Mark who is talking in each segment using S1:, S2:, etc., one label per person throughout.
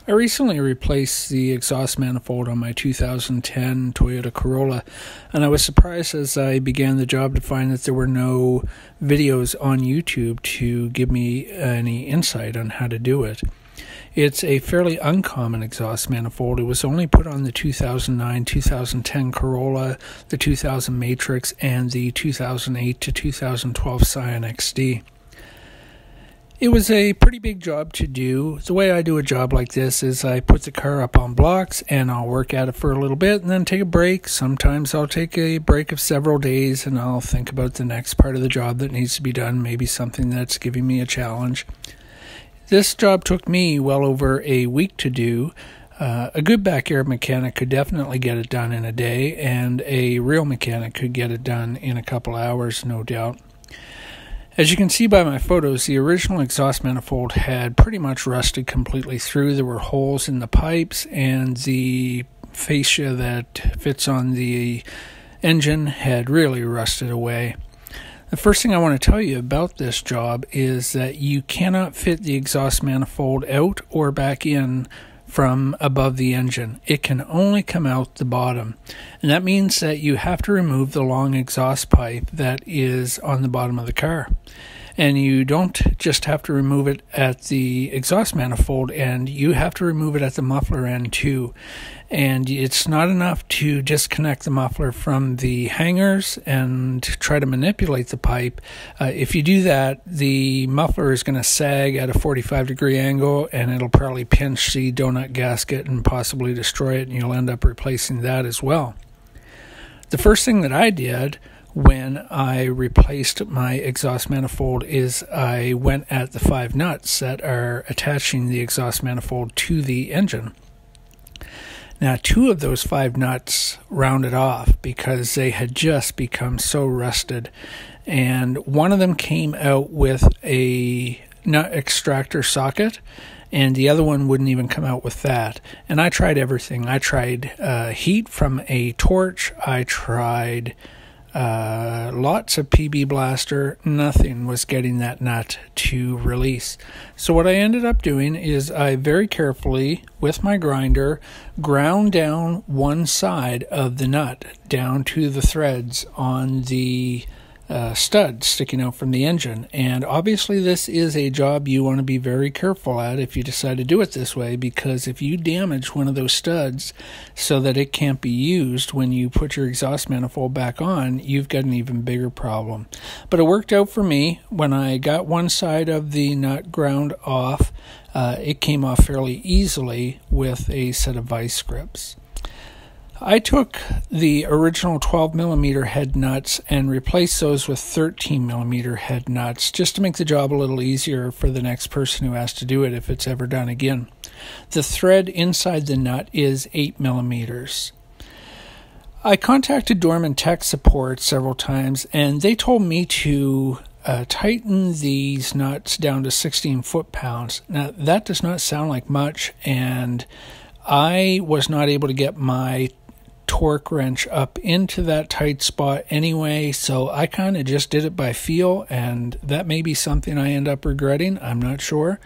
S1: I recently replaced the exhaust manifold on my 2010 Toyota Corolla, and I was surprised as I began the job to find that there were no videos on YouTube to give me any insight on how to do it. It's a fairly uncommon exhaust manifold. It was only put on the 2009-2010 Corolla, the 2000 Matrix, and the 2008 to 2012 Scion XD. It was a pretty big job to do. The way I do a job like this is I put the car up on blocks and I'll work at it for a little bit and then take a break. Sometimes I'll take a break of several days and I'll think about the next part of the job that needs to be done, maybe something that's giving me a challenge. This job took me well over a week to do. A good backyard mechanic could definitely get it done in a day, and a real mechanic could get it done in a couple hours, no doubt. As you can see by my photos, the original exhaust manifold had pretty much rusted completely through. There were holes in the pipes, and the fascia that fits on the engine had really rusted away. The first thing I want to tell you about this job is that you cannot fit the exhaust manifold out or back in from above the engine. It can only come out the bottom. And that means that you have to remove the long exhaust pipe that is on the bottom of the car. And you don't just have to remove it at the exhaust manifold end, you have to remove it at the muffler end too. And it's not enough to disconnect the muffler from the hangers and try to manipulate the pipe. If you do that, the muffler is going to sag at a 45-degree angle, and it'll probably pinch the donut gasket and possibly destroy it, and you'll end up replacing that as well. The first thing that I did when I replaced my exhaust manifold is I went at the 5 nuts that are attaching the exhaust manifold to the engine. Now, 2 of those 5 nuts rounded off because they had just become so rusted, and one of them came out with a nut extractor socket, and the other one wouldn't even come out with that. And I tried everything. I tried heat from a torch. I tried lots of PB blaster. Nothing was getting that nut to release. So what I ended up doing is I very carefully, with my grinder, ground down one side of the nut down to the threads on the stud sticking out from the engine. And obviously this is a job you want to be very careful at if you decide to do it this way, because if you damage one of those studs so that it can't be used when you put your exhaust manifold back on, you've got an even bigger problem. But it worked out for me. When I got one side of the nut ground off, it came off fairly easily with a set of vice grips. I took the original 12mm head nuts and replaced those with 13mm head nuts just to make the job a little easier for the next person who has to do it if it's ever done again. The thread inside the nut is 8mm. I contacted Dorman tech support several times, and they told me to tighten these nuts down to 16 foot-pounds. Now, that does not sound like much, and I was not able to get my torque wrench up into that tight spot anyway, so I kind of just did it by feel, and that may be something I end up regretting. I'm not sure,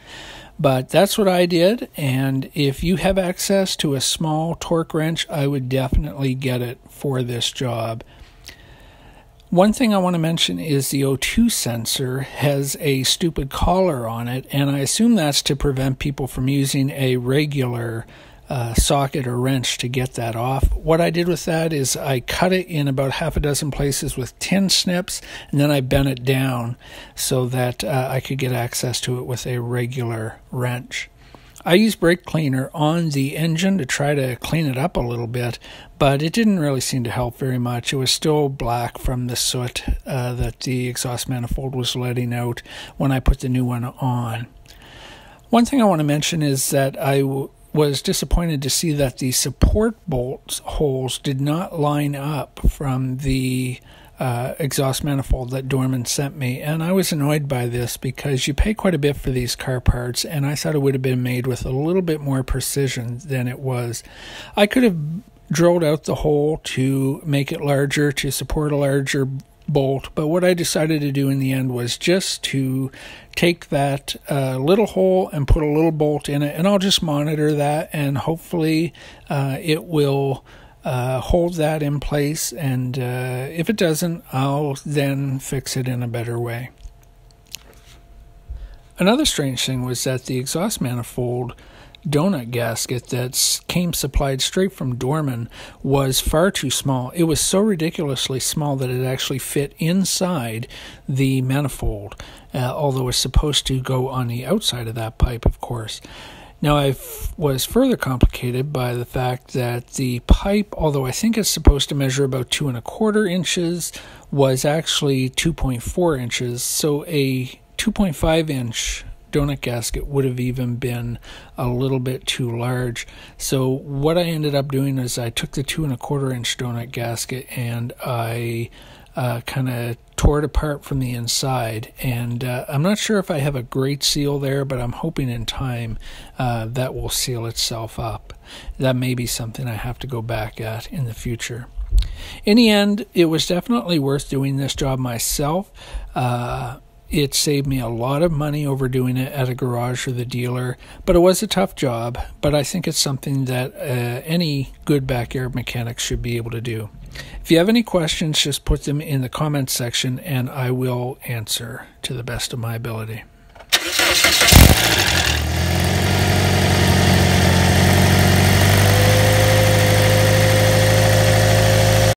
S1: but that's what I did. And if you have access to a small torque wrench, I would definitely get it for this job. One thing I want to mention is the O2 sensor has a stupid collar on it, and I assume that's to prevent people from using a regular socket or wrench to get that off. What I did with that is I cut it in about half a dozen places with tin snips, and then I bent it down so that I could get access to it with a regular wrench. I used brake cleaner on the engine to try to clean it up a little bit, but it didn't really seem to help very much. It was still black from the soot that the exhaust manifold was letting out when I put the new one on. One thing I want to mention is that I was disappointed to see that the support bolt holes did not line up from the exhaust manifold that Dorman sent me, and I was annoyed by this because you pay quite a bit for these car parts, and I thought it would have been made with a little bit more precision than it was. I could have drilled out the hole to make it larger, to support a larger bolt, but what I decided to do in the end was just to take that little hole and put a little bolt in it, and I'll just monitor that, and hopefully it will hold that in place, and if it doesn't, I'll then fix it in a better way. Another strange thing was that the exhaust manifold donut gasket that came supplied straight from Dorman was far too small. It was so ridiculously small that it actually fit inside the manifold, although it's supposed to go on the outside of that pipe, of course. Now, I was further complicated by the fact that the pipe, although I think it's supposed to measure about 2¼ inches, was actually 2.4 inches, so a 2.5-inch donut gasket would have even been a little bit too large. So what I ended up doing is I took the 2¼ inch donut gasket and I kind of tore it apart from the inside, and I'm not sure if I have a great seal there, but I'm hoping in time that will seal itself up. That may be something I have to go back at in the future. In the end, it was definitely worth doing this job myself. It saved me a lot of money over doing it at a garage or the dealer, but it was a tough job, but I think it's something that any good backyard mechanic should be able to do. If you have any questions, just put them in the comments section and I will answer to the best of my ability.